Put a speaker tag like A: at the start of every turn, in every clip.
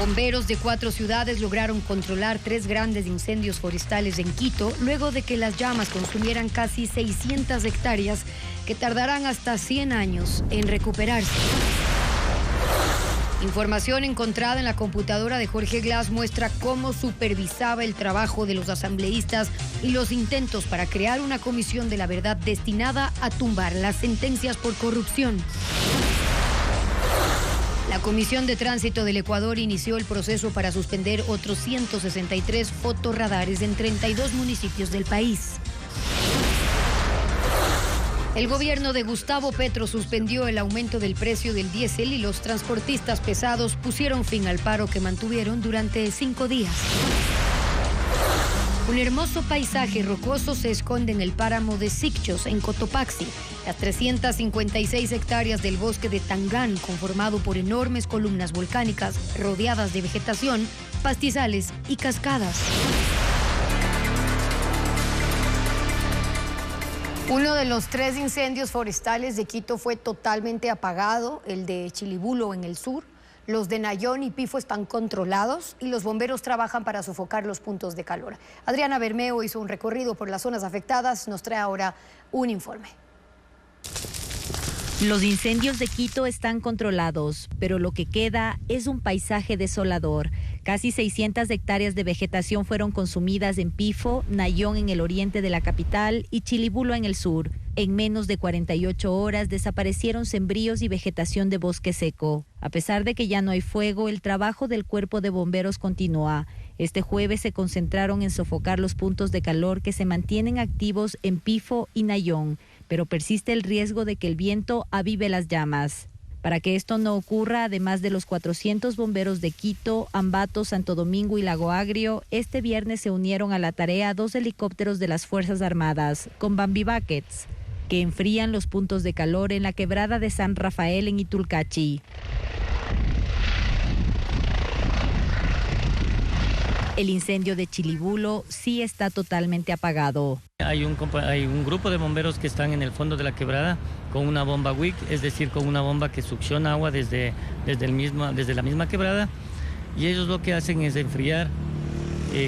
A: Bomberos de 4 ciudades lograron controlar 3 grandes incendios forestales en Quito, luego de que las llamas consumieran casi 600 hectáreas que tardarán hasta 100 años en recuperarse. Información encontrada en la computadora de Jorge Glass muestra cómo supervisaba el trabajo de los asambleístas y los intentos para crear una comisión de la verdad destinada a tumbar las sentencias por corrupción. La Comisión de Tránsito del Ecuador inició el proceso para suspender otros 163 fotorradares en 32 municipios del país. El gobierno de Gustavo Petro suspendió el aumento del precio del diésel y los transportistas pesados pusieron fin al paro que mantuvieron durante 5 días. Un hermoso paisaje rocoso se esconde en el páramo de Sicchos, en Cotopaxi. Las 356 hectáreas del bosque de Tangán, conformado por enormes columnas volcánicas rodeadas de vegetación, pastizales y cascadas. Uno de los 3 incendios forestales de Quito fue totalmente apagado, el de Chilibulo en el sur. Los de Nayón y Pifo están controlados y los bomberos trabajan para sofocar los puntos de calor. Adriana Bermeo hizo un recorrido por las zonas afectadas, nos trae ahora un informe.
B: Los incendios de Quito están controlados, pero lo que queda es un paisaje desolador. Casi 600 hectáreas de vegetación fueron consumidas en Pifo, Nayón en el oriente de la capital y Chilibulo en el sur. En menos de 48 horas desaparecieron sembríos y vegetación de bosque seco. A pesar de que ya no hay fuego, el trabajo del cuerpo de bomberos continúa. Este jueves se concentraron en sofocar los puntos de calor que se mantienen activos en Pifo y Nayón, pero persiste el riesgo de que el viento avive las llamas. Para que esto no ocurra, además de los 400 bomberos de Quito, Ambato, Santo Domingo y Lago Agrio, este viernes se unieron a la tarea 2 helicópteros de las Fuerzas Armadas, con Bambi Buckets, que enfrían los puntos de calor en la quebrada de San Rafael en Itulcachi. El incendio de Chilibulo sí está totalmente apagado.
C: Hay un grupo de bomberos que están en el fondo de la quebrada con una bomba WIC, es decir, con una bomba que succiona agua desde la misma quebrada, y ellos lo que hacen es enfriar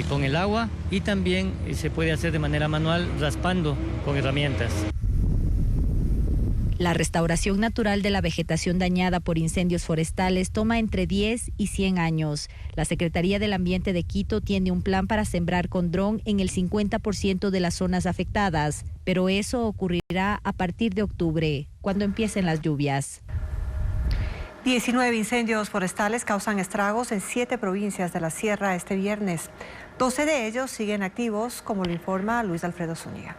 C: con el agua, y también se puede hacer de manera manual raspando con herramientas.
B: La restauración natural de la vegetación dañada por incendios forestales toma entre 10 y 100 años. La Secretaría del Ambiente de Quito tiene un plan para sembrar con dron en el 50% de las zonas afectadas, pero eso ocurrirá a partir de octubre, cuando empiecen las lluvias.
D: 19 incendios forestales causan estragos en 7 provincias de la Sierra este viernes. 12 de ellos siguen activos, como lo informa Luis Alfredo Zúñiga.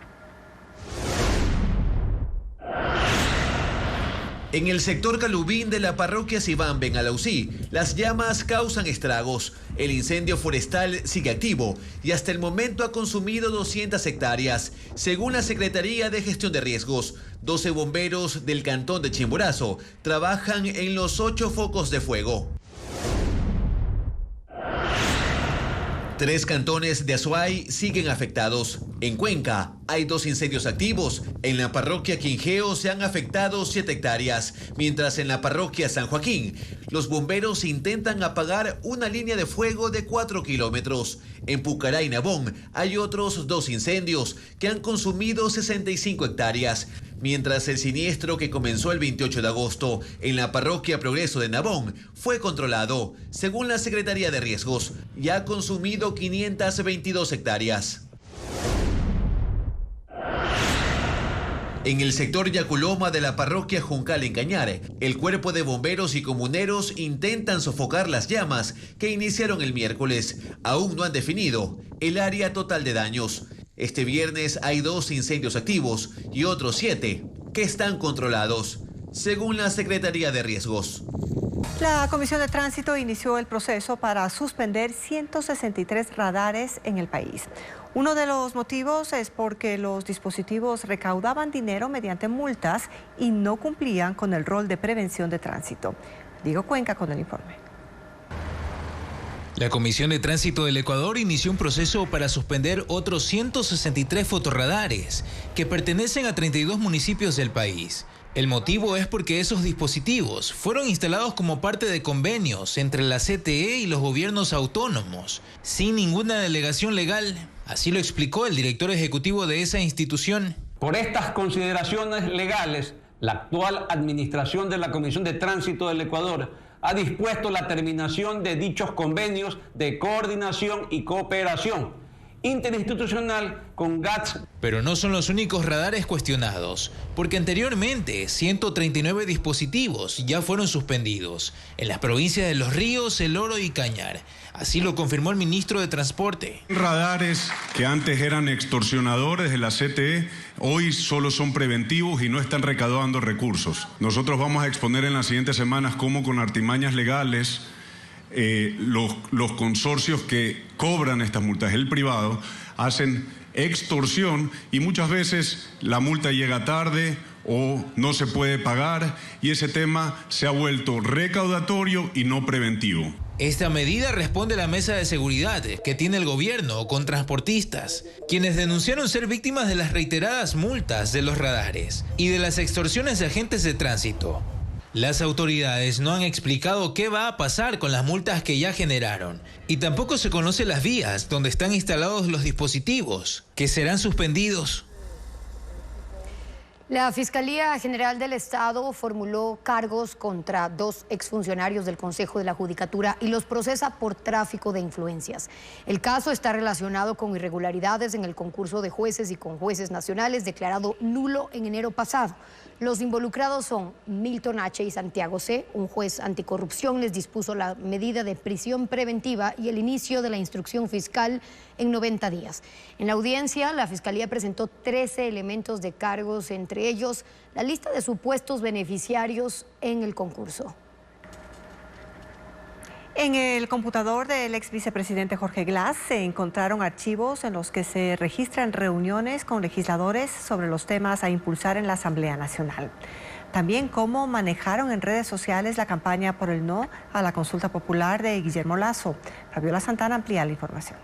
E: En el sector Calubín de la parroquia Sibambe, en Alausí, las llamas causan estragos. El incendio forestal sigue activo y hasta el momento ha consumido 200 hectáreas. Según la Secretaría de Gestión de Riesgos, 12 bomberos del cantón de Chimborazo trabajan en los 8 focos de fuego. 3 cantones de Azuay siguen afectados. En Cuenca hay 2 incendios activos. En la parroquia Quinjeo se han afectado 7 hectáreas, mientras en la parroquia San Joaquín los bomberos intentan apagar una línea de fuego de 4 kilómetros. En Pucará y Nabón hay otros 2 incendios que han consumido 65 hectáreas, mientras el siniestro que comenzó el 28 de agosto en la parroquia Progreso de Nabón fue controlado. Según la Secretaría de Riesgos, ya ha consumido 522 hectáreas. En el sector Yaculoma de la parroquia Juncal en Cañar, el cuerpo de bomberos y comuneros intentan sofocar las llamas que iniciaron el miércoles. Aún no han definido el área total de daños. Este viernes hay 2 incendios activos y otros 7 que están controlados, según la Secretaría de Riesgos.
D: La Comisión de Tránsito inició el proceso para suspender 163 radares en el país. Uno de los motivos es porque los dispositivos recaudaban dinero mediante multas y no cumplían con el rol de prevención de tránsito. Diego Cuenca con el informe.
F: La Comisión de Tránsito del Ecuador inició un proceso para suspender otros 163 fotorradares que pertenecen a 32 municipios del país. El motivo es porque esos dispositivos fueron instalados como parte de convenios entre la CTE y los gobiernos autónomos, sin ninguna delegación legal. Así lo explicó el director ejecutivo de esa institución.
G: Por estas consideraciones legales, la actual administración de la Comisión de Tránsito del Ecuador ha dispuesto la terminación de dichos convenios de coordinación y cooperación interinstitucional con GATS.
F: Pero no son los únicos radares cuestionados, porque anteriormente 139 dispositivos ya fueron suspendidos en las provincias de Los Ríos, El Oro y Cañar. Así lo confirmó el ministro de Transporte.
H: Radares que antes eran extorsionadores de la CTE, hoy solo son preventivos y no están recaudando recursos. Nosotros vamos a exponer en las siguientes semanas cómo con artimañas legales los consorcios que cobran estas multas, el privado, hacen extorsión y muchas veces la multa llega tarde o no se puede pagar y ese tema se ha vuelto recaudatorio y no preventivo.
F: Esta medida responde a la mesa de seguridad que tiene el gobierno con transportistas, quienes denunciaron ser víctimas de las reiteradas multas de los radares y de las extorsiones de agentes de tránsito. Las autoridades no han explicado qué va a pasar con las multas que ya generaron y tampoco se conocen las vías donde están instalados los dispositivos, que serán suspendidos.
A: La Fiscalía General del Estado formuló cargos contra 2 exfuncionarios del Consejo de la Judicatura y los procesa por tráfico de influencias. El caso está relacionado con irregularidades en el concurso de jueces y con jueces nacionales declarado nulo en enero pasado. Los involucrados son Milton H. y Santiago C. Un juez anticorrupción les dispuso la medida de prisión preventiva y el inicio de la instrucción fiscal en 90 días. En la audiencia, la Fiscalía presentó 13 elementos de cargos, entre ellos la lista de supuestos beneficiarios en el concurso.
D: En el computador del ex vicepresidente Jorge Glass se encontraron archivos en los que se registran reuniones con legisladores sobre los temas a impulsar en la Asamblea Nacional. También cómo manejaron en redes sociales la campaña por el no a la consulta popular de Guillermo Lasso. Fabiola Santana amplía la información.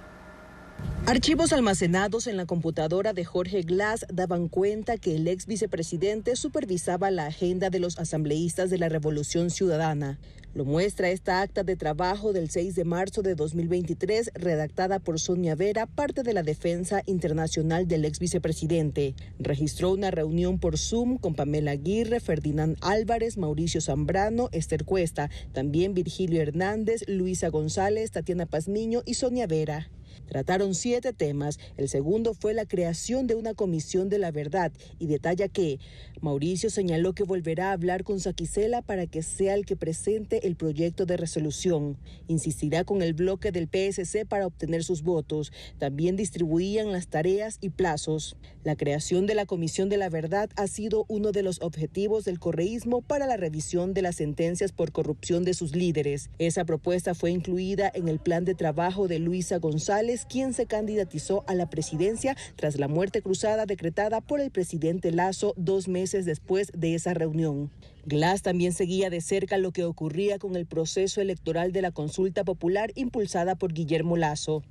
I: Archivos almacenados en la computadora de Jorge Glass daban cuenta que el ex vicepresidente supervisaba la agenda de los asambleístas de la Revolución Ciudadana. Lo muestra esta acta de trabajo del 6 de marzo de 2023, redactada por Sonia Vera, parte de la defensa internacional del ex vicepresidente. Registró una reunión por Zoom con Pamela Aguirre, Ferdinand Álvarez, Mauricio Zambrano, Esther Cuesta, también Virgilio Hernández, Luisa González, Tatiana Pazmiño y Sonia Vera. Trataron 7 temas. El segundo fue la creación de una comisión de la verdad y detalla que Mauricio señaló que volverá a hablar con Saquicela para que sea el que presente el proyecto de resolución. Insistirá con el bloque del PSC para obtener sus votos. También distribuían las tareas y plazos. La creación de la comisión de la verdad ha sido uno de los objetivos del correísmo para la revisión de las sentencias por corrupción de sus líderes. Esa propuesta fue incluida en el plan de trabajo de Luisa González, quien se candidatizó a la presidencia tras la muerte cruzada decretada por el presidente Lasso 2 meses después de esa reunión. Glass también seguía de cerca lo que ocurría con el proceso electoral de la consulta popular impulsada por Guillermo Lasso.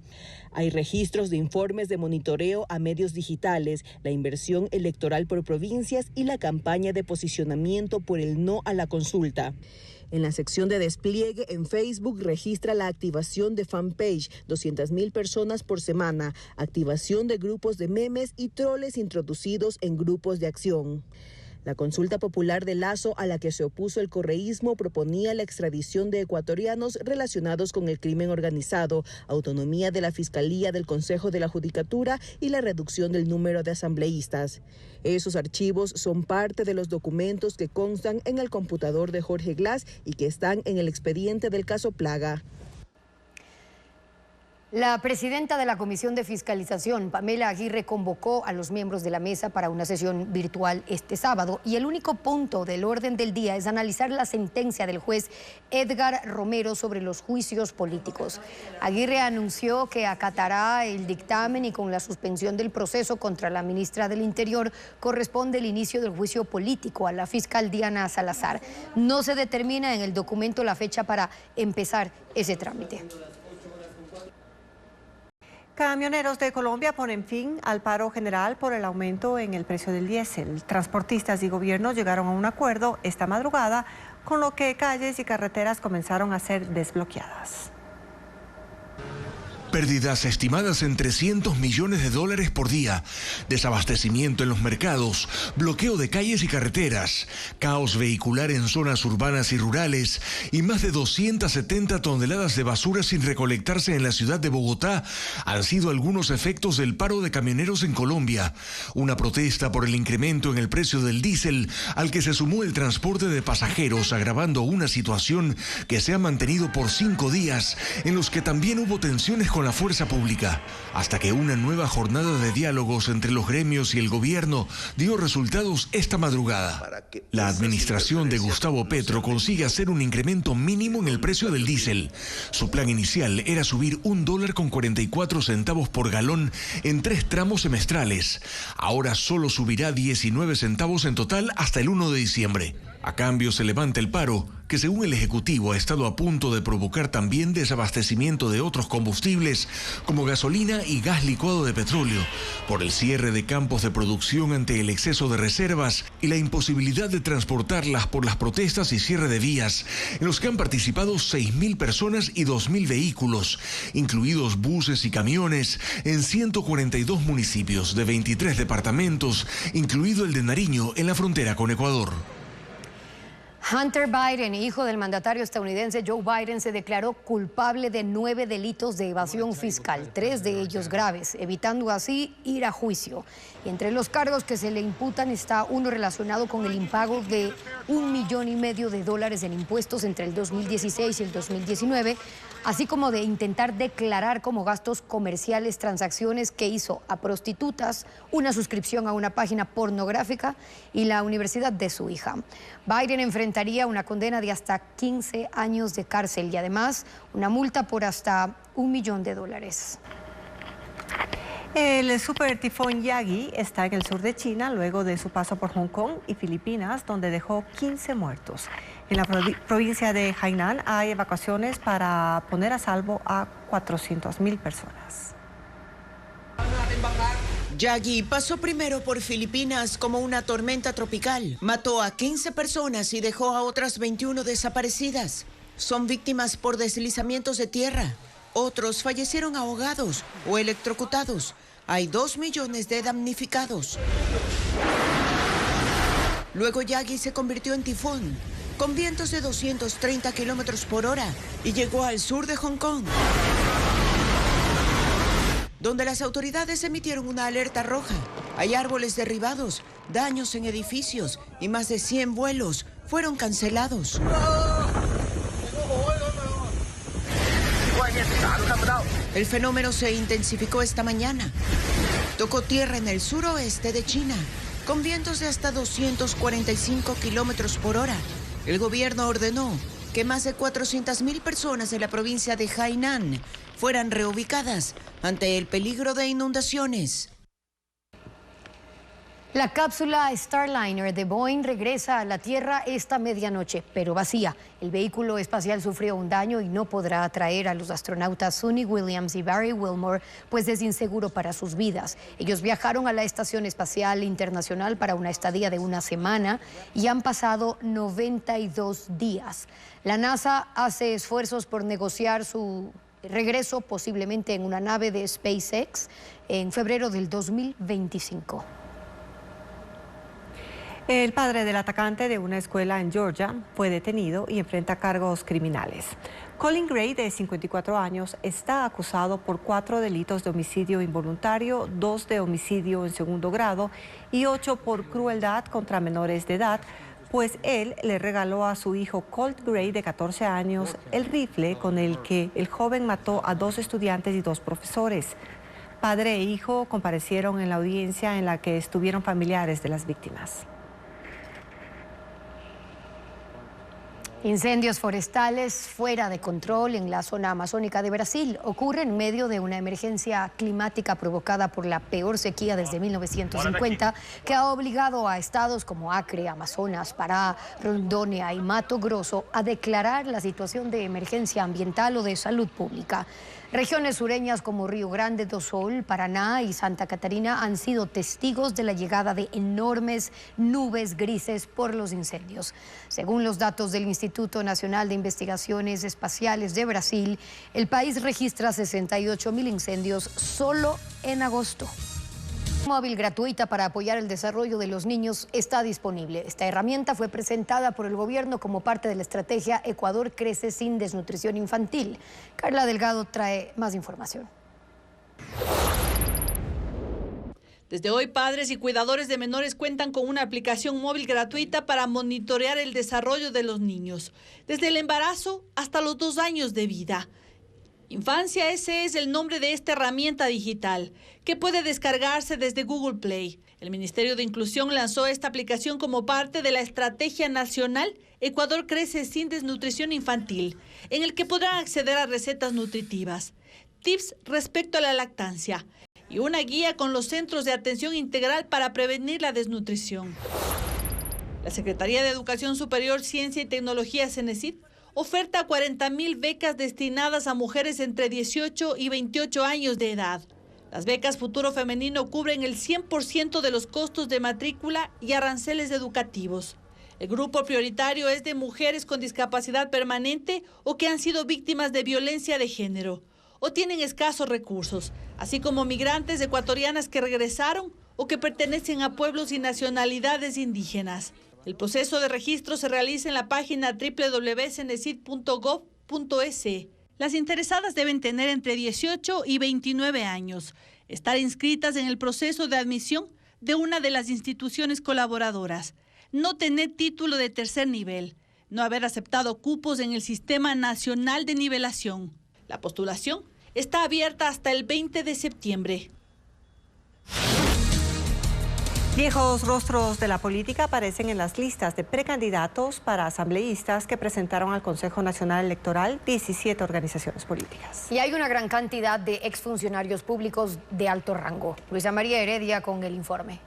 I: Hay registros de informes de monitoreo a medios digitales, la inversión electoral por provincias y la campaña de posicionamiento por el no a la consulta. En la sección de despliegue en Facebook registra la activación de fanpage, 200,000 personas por semana, activación de grupos de memes y troles introducidos en grupos de acción. La consulta popular de Lasso, a la que se opuso el correísmo, proponía la extradición de ecuatorianos relacionados con el crimen organizado, autonomía de la Fiscalía del Consejo de la Judicatura y la reducción del número de asambleístas. Esos archivos son parte de los documentos que constan en el computador de Jorge Glass y que están en el expediente del caso Plaga.
A: La presidenta de la Comisión de Fiscalización, Pamela Aguirre, convocó a los miembros de la mesa para una sesión virtual este sábado y el único punto del orden del día es analizar la sentencia del juez Edgar Romero sobre los juicios políticos. Aguirre anunció que acatará el dictamen y con la suspensión del proceso contra la ministra del Interior corresponde el inicio del juicio político a la fiscal Diana Salazar. No se determina en el documento la fecha para empezar ese trámite.
D: Camioneros de Colombia ponen fin al paro general por el aumento en el precio del diésel. Transportistas y gobiernos llegaron a un acuerdo esta madrugada, con lo que calles y carreteras comenzaron a ser desbloqueadas.
J: Pérdidas estimadas en $300 millones por día, desabastecimiento en los mercados, bloqueo de calles y carreteras, caos vehicular en zonas urbanas y rurales y más de 270 toneladas de basura sin recolectarse en la ciudad de Bogotá han sido algunos efectos del paro de camioneros en Colombia. Una protesta por el incremento en el precio del diésel al que se sumó el transporte de pasajeros, agravando una situación que se ha mantenido por 5 días en los que también hubo tensiones con la fuerza pública, hasta que una nueva jornada de diálogos entre los gremios y el gobierno dio resultados esta madrugada. La administración de Gustavo Petro consigue hacer un incremento mínimo en el precio del diésel. Su plan inicial era subir $1.44 por galón en 3 tramos semestrales. Ahora solo subirá 19 centavos en total hasta el 1 de diciembre. A cambio se levanta el paro, que según el Ejecutivo ha estado a punto de provocar también desabastecimiento de otros combustibles como gasolina y gas licuado de petróleo, por el cierre de campos de producción ante el exceso de reservas y la imposibilidad de transportarlas por las protestas y cierre de vías, en los que han participado 6.000 personas y 2.000 vehículos, incluidos buses y camiones, en 142 municipios de 23 departamentos, incluido el de Nariño en la frontera con Ecuador.
A: Hunter Biden, hijo del mandatario estadounidense Joe Biden, se declaró culpable de 9 delitos de evasión fiscal, 3 de ellos graves, evitando así ir a juicio. Y entre los cargos que se le imputan está uno relacionado con el impago de $1,5 millones en impuestos entre el 2016 y el 2019, así como de intentar declarar como gastos comerciales transacciones que hizo a prostitutas, una suscripción a una página pornográfica y la universidad de su hija. Biden enfrentaría una condena de hasta 15 años de cárcel y además una multa por hasta $1 millón.
D: El super tifón Yagi está en el sur de China luego de su paso por Hong Kong y Filipinas, donde dejó 15 muertos. En la provincia de Hainan hay evacuaciones para poner a salvo a 400.000 personas.
K: Yagi pasó primero por Filipinas como una tormenta tropical. Mató a 15 personas y dejó a otras 21 desaparecidas. Son víctimas por deslizamientos de tierra. Otros fallecieron ahogados o electrocutados. Hay 2 millones de damnificados. Luego Yagi se convirtió en tifón, con vientos de 230 kilómetros por hora y llegó al sur de Hong Kong, donde las autoridades emitieron una alerta roja. Hay árboles derribados, daños en edificios y más de 100 vuelos fueron cancelados. El fenómeno se intensificó esta mañana. Tocó tierra en el suroeste de China, con vientos de hasta 245 kilómetros por hora. El gobierno ordenó que más de 400.000 personas de la provincia de Hainan fueran reubicadas ante el peligro de inundaciones.
A: La cápsula Starliner de Boeing regresa a la Tierra esta medianoche, pero vacía. El vehículo espacial sufrió un daño y no podrá atraer a los astronautas Suni Williams y Barry Wilmore, pues es inseguro para sus vidas. Ellos viajaron a la Estación Espacial Internacional para una estadía de una semana y han pasado 92 días. La NASA hace esfuerzos por negociar su regreso, posiblemente en una nave de SpaceX, en febrero del 2025.
D: El padre del atacante de una escuela en Georgia fue detenido y enfrenta cargos criminales. Colin Gray, de 54 años, está acusado por 4 delitos de homicidio involuntario, 2 de homicidio en segundo grado y 8 por crueldad contra menores de edad, pues él le regaló a su hijo Colt Gray, de 14 años, el rifle con el que el joven mató a 2 estudiantes y 2 profesores. Padre e hijo comparecieron en la audiencia en la que estuvieron familiares de las víctimas.
A: Incendios forestales fuera de control en la zona amazónica de Brasil ocurren en medio de una emergencia climática provocada por la peor sequía desde 1950, que ha obligado a estados como Acre, Amazonas, Pará, Rondônia y Mato Grosso a declarar la situación de emergencia ambiental o de salud pública. Regiones sureñas como Río Grande do Sul, Paraná y Santa Catarina han sido testigos de la llegada de enormes nubes grises por los incendios. Según los datos del Instituto Nacional de Investigaciones Espaciales de Brasil, el país registra 68.000 incendios solo en agosto. Móvil gratuita para apoyar el desarrollo de los niños está disponible. Esta herramienta fue presentada por el gobierno como parte de la estrategia Ecuador Crece sin Desnutrición Infantil. Carla Delgado trae más información.
L: Desde hoy, padres y cuidadores de menores cuentan con una aplicación móvil gratuita para monitorear el desarrollo de los niños, desde el embarazo hasta los 2 años de vida. Infancia, ese es el nombre de esta herramienta digital, que puede descargarse desde Google Play. El Ministerio de Inclusión lanzó esta aplicación como parte de la Estrategia Nacional Ecuador Crece sin Desnutrición Infantil, en el que podrán acceder a recetas nutritivas, tips respecto a la lactancia y una guía con los centros de atención integral para prevenir la desnutrición. La Secretaría de Educación Superior, Ciencia y Tecnología, CENESID, oferta 40.000 becas destinadas a mujeres entre 18 y 28 años de edad. Las becas Futuro Femenino cubren el 100% de los costos de matrícula y aranceles educativos. El grupo prioritario es de mujeres con discapacidad permanente o que han sido víctimas de violencia de género o tienen escasos recursos, así como migrantes ecuatorianas que regresaron o que pertenecen a pueblos y nacionalidades indígenas. El proceso de registro se realiza en la página www.cenesid.gov.es. Las interesadas deben tener entre 18 y 29 años, estar inscritas en el proceso de admisión de una de las instituciones colaboradoras, no tener título de tercer nivel, no haber aceptado cupos en el Sistema Nacional de Nivelación. La postulación está abierta hasta el 20 de septiembre.
D: Viejos rostros de la política aparecen en las listas de precandidatos para asambleístas que presentaron al Consejo Nacional Electoral 17 organizaciones políticas.
A: Y hay una gran cantidad de exfuncionarios públicos de alto rango. Luisa María Heredia con el informe.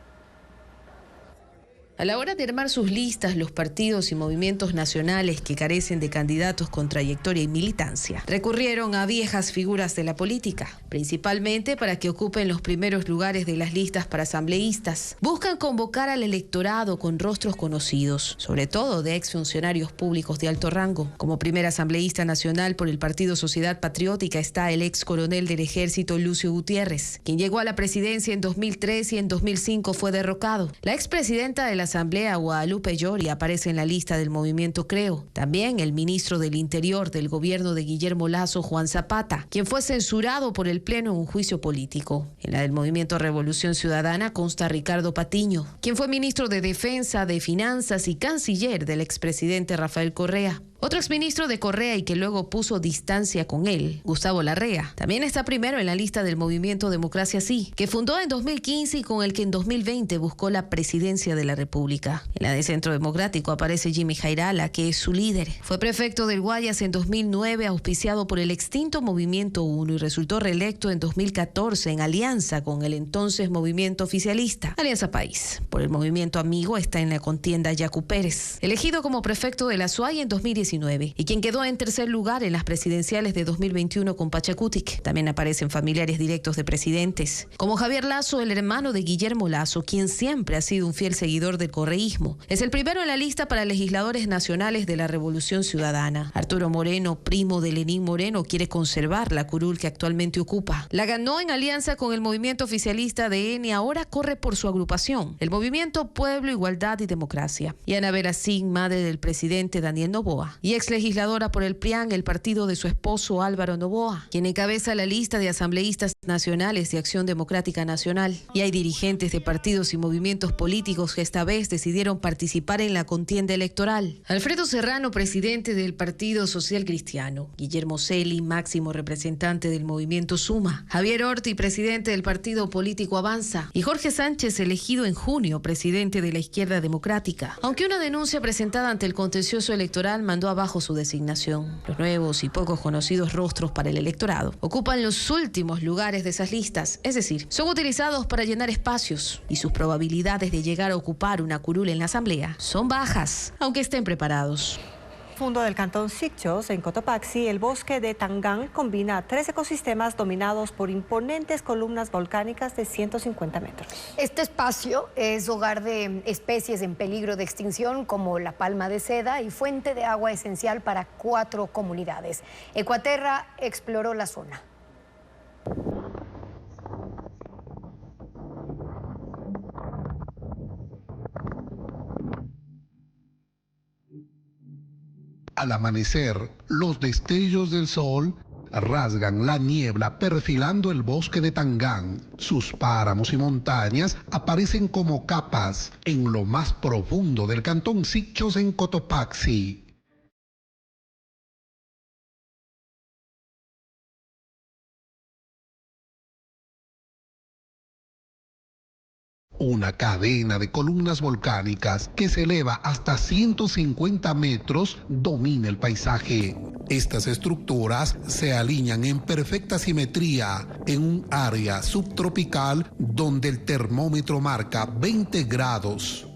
M: A la hora de armar sus listas, los partidos y movimientos nacionales que carecen de candidatos con trayectoria y militancia recurrieron a viejas figuras de la política, principalmente para que ocupen los primeros lugares de las listas para asambleístas. Buscan convocar al electorado con rostros conocidos, sobre todo de exfuncionarios públicos de alto rango. Como primer asambleísta nacional por el Partido Sociedad Patriótica está el ex coronel del Ejército Lucio Gutiérrez, quien llegó a la presidencia en 2003 y en 2005 fue derrocado. La expresidenta de la Asamblea, Guadalupe Llori, aparece en la lista del movimiento Creo. También el ministro del Interior del gobierno de Guillermo Lasso, Juan Zapata, quien fue censurado por el Pleno en un juicio político. En la del movimiento Revolución Ciudadana consta Ricardo Patiño, quien fue ministro de Defensa, de Finanzas y canciller del expresidente Rafael Correa. Otro exministro de Correa y que luego puso distancia con él, Gustavo Larrea, también está primero en la lista del movimiento Democracia Sí, que fundó en 2015 y con el que en 2020 buscó la presidencia de la República. En la de Centro Democrático aparece Jimmy Jairala, que es su líder. Fue prefecto del Guayas en 2009, auspiciado por el extinto Movimiento 1 y resultó reelecto en 2014 en alianza con el entonces movimiento oficialista, Alianza País. Por el movimiento Amigo está en la contienda Yacu Pérez, elegido como prefecto de la SUAY en 2019. Y quien quedó en tercer lugar en las presidenciales de 2021 con Pachacutic. También aparecen familiares directos de presidentes, como Javier Lasso, el hermano de Guillermo Lasso, quien siempre ha sido un fiel seguidor del correísmo. Es el primero en la lista para legisladores nacionales de la Revolución Ciudadana. Arturo Moreno, primo de Lenín Moreno, quiere conservar la curul que actualmente ocupa. La ganó en alianza con el movimiento oficialista de ENE, ahora corre por su agrupación, el movimiento Pueblo, Igualdad y Democracia. Y Ana Vera Sin, madre del presidente Daniel Noboa, y ex legisladora por el PRIAN, el partido de su esposo Álvaro Noboa, quien encabeza la lista de asambleístas nacionales de Acción Democrática Nacional. Y hay dirigentes de partidos y movimientos políticos que esta vez decidieron participar en la contienda electoral. Alfredo Serrano, presidente del Partido Social Cristiano. Guillermo Celi, máximo representante del movimiento Suma. Javier Orti, presidente del partido político Avanza. Y Jorge Sánchez, elegido en junio, presidente de la Izquierda Democrática. Aunque una denuncia presentada ante el contencioso electoral mandó estaba bajo su designación. Los nuevos y pocos conocidos rostros para el electorado ocupan los últimos lugares de esas listas, es decir, son utilizados para llenar espacios y sus probabilidades de llegar a ocupar una curul en la asamblea son bajas, aunque estén preparados.
D: Fondo del cantón Sicchos, en Cotopaxi, el bosque de Tangán combina 3 ecosistemas dominados por imponentes columnas volcánicas de 150 metros.
A: Este espacio es hogar de especies en peligro de extinción como la palma de seda y fuente de agua esencial para 4 comunidades. Ecuaterra exploró la zona.
N: Al amanecer, los destellos del sol rasgan la niebla perfilando el bosque de Tangán. Sus páramos y montañas aparecen como capas en lo más profundo del cantón Sicchos en Cotopaxi. Una cadena de columnas volcánicas que se eleva hasta 150 metros domina el paisaje. Estas estructuras se alinean en perfecta simetría en un área subtropical donde el termómetro marca 20 grados.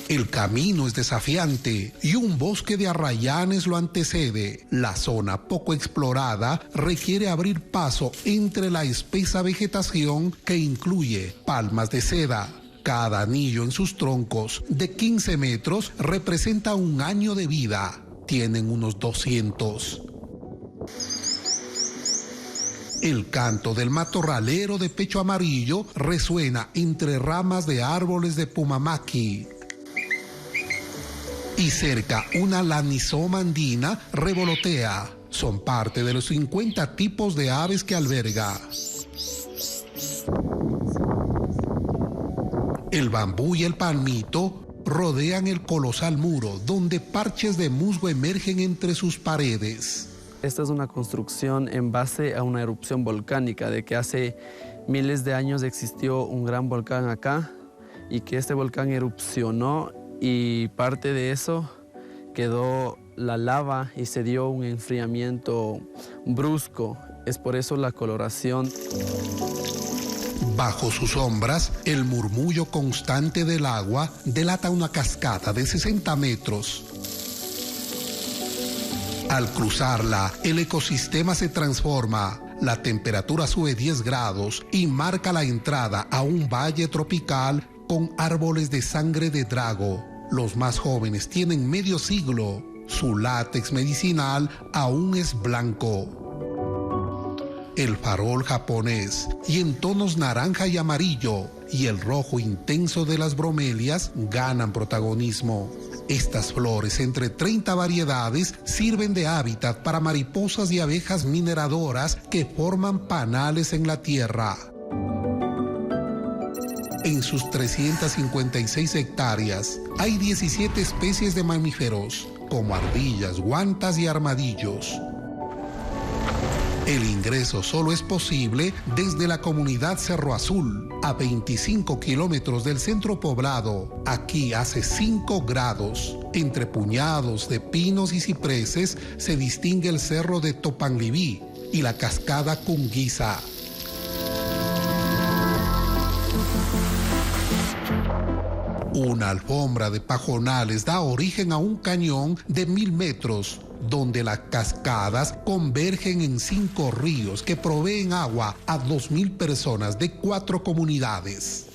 N: El camino es desafiante y un bosque de arrayanes lo antecede. La zona poco explorada requiere abrir paso entre la espesa vegetación que incluye palmas de seda. Cada anillo en sus troncos de 15 metros representa un año de vida. Tienen unos 200. El canto del matorralero de pecho amarillo resuena entre ramas de árboles de pumamaqui. Y cerca una lanisoma andina revolotea. Son parte de los 50 tipos de aves que alberga. El bambú y el palmito rodean el colosal muro, donde parches de musgo emergen entre sus paredes.
O: Esta es una construcción en base a una erupción volcánica, de que hace miles de años existió un gran volcán acá y que este volcán erupcionó y parte de eso quedó la lava y se dio un enfriamiento brusco. Es por eso la coloración.
N: Bajo sus sombras, el murmullo constante del agua delata una cascada de 60 metros. Al cruzarla, el ecosistema se transforma. La temperatura sube 10 grados y marca la entrada a un valle tropical con árboles de sangre de drago. Los más jóvenes tienen medio siglo. Su látex medicinal aún es blanco. El farol japonés y en tonos naranja y amarillo y el rojo intenso de las bromelias ganan protagonismo. Estas flores, entre 30 variedades, sirven de hábitat para mariposas y abejas mineradoras que forman panales en la tierra. En sus 356 hectáreas hay 17 especies de mamíferos, como ardillas, guantas y armadillos. El ingreso solo es posible desde la comunidad Cerro Azul, a 25 kilómetros del centro poblado. Aquí hace 5 grados. Entre puñados de pinos y cipreses se distingue el cerro de Topanlibí y la cascada Cunguiza. Una alfombra de pajonales da origen a un cañón de 1000 metros, donde las cascadas convergen en 5 ríos que proveen agua a 2000 personas de 4 comunidades.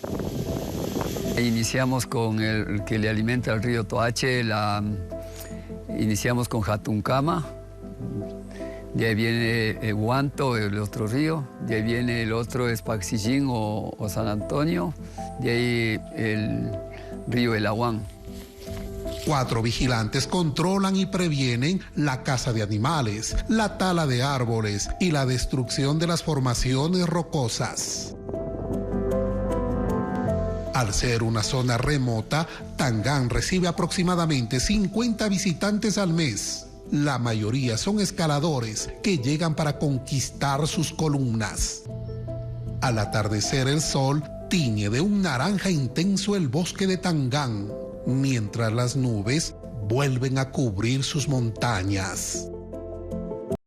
P: Iniciamos con el que le alimenta el río Toache, iniciamos con Jatuncama, de ahí viene Huanto, el otro río, de ahí viene el otro es Paxillín o San Antonio, de ahí el río El Aguán.
N: 4 vigilantes controlan y previenen la caza de animales, la tala de árboles y la destrucción de las formaciones rocosas. Al ser una zona remota, Tangán recibe aproximadamente 50 visitantes al mes. La mayoría son escaladores que llegan para conquistar sus columnas. Al atardecer, el sol tiñe de un naranja intenso el bosque de Tangán. mientras las nubes vuelven a cubrir sus montañas.